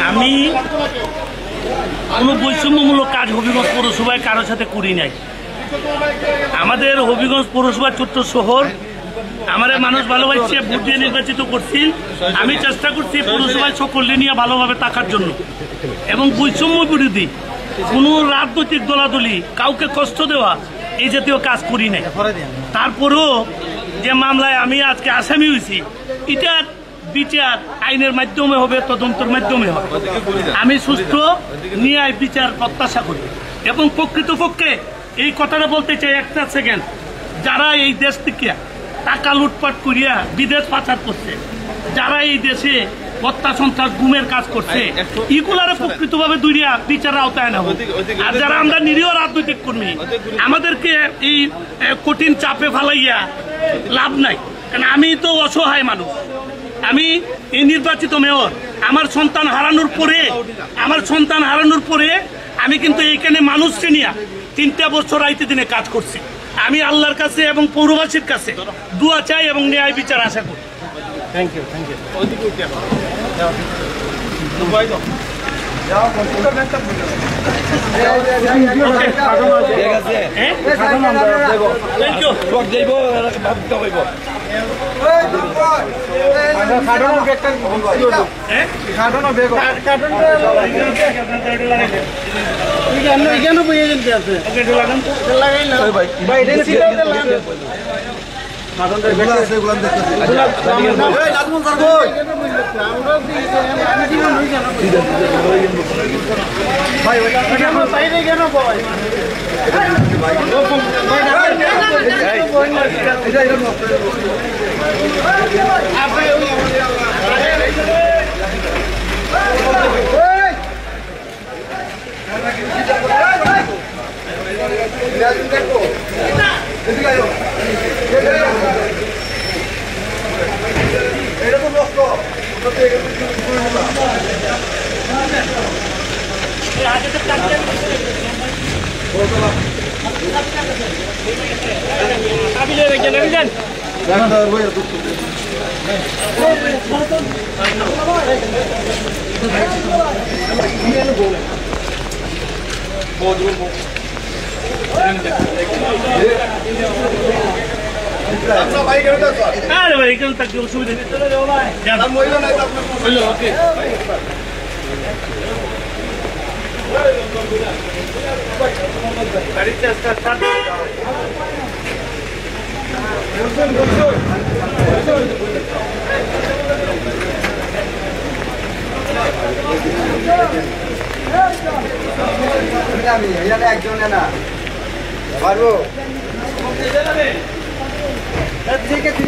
আমি কোনো বৈষম্যমূলক কাজ হবিগঞ্জ পৌরসভায় কারোর সাথে করি নাই। আমাদের হবিগঞ্জ পৌরসভা ছোট্ট শহর, আমার মানুষ ভালোবাসছে, ভোট দিয়ে নির্বাচিত করছি। আমি চেষ্টা করছি পৌরসভায় সকলে নিয়ে ভালোভাবে থাকার জন্য এবং বৈষম্য বিরোধী কোনো রাজনৈতিক দলাদলি কাউকে কষ্ট দেওয়া এই জাতীয় কাজ করি নাই। তারপরেও যে মামলায় আমি আজকে আসামি হয়েছি, এটার বিচার আইনের মাধ্যমে হবে, তদন্তের মাধ্যমে হবে। আমি সুস্থ ন্যায় বিচার প্রত্যাশা করি এবং প্রকৃতপক্ষে এই কথাটা বলতে চাই একটা সেকেন্ড, যারা এই দেশ থেকে টাকা লুটপাট করিয়া বিদেশ পাচার করছে, যারা এই দেশে হত্যা সন্ত্রাস গুমের কাজ করছে, এগুলার প্রকৃতভাবে দুইয়া বিচারের আওতায় আনা হোক। আর যারা আমরা নিরীহ রাজনৈতিক কর্মী, আমাদেরকে এই কঠিন চাপে ফালাইয়া লাভ নাই। কারণ আমি তো অসহায় মানুষ, আমি এই নির্বাচিত মেয়র। আমার সন্তান হারানোর পরে আমি কিন্তু এইখানে মানুষ চিনিয়া 3টা বছর রাইতে দিনে কাজ করছি। আমি আল্লাহর কাছে এবং পৌরবাসীর কাছে দোয়া চাই এবং ন্যায় বিচার আশা করি। Thank you. আরে ভাই এখানে থাকতে অসুবিধা নেই। একজনে না পারবো। ঠিক আছে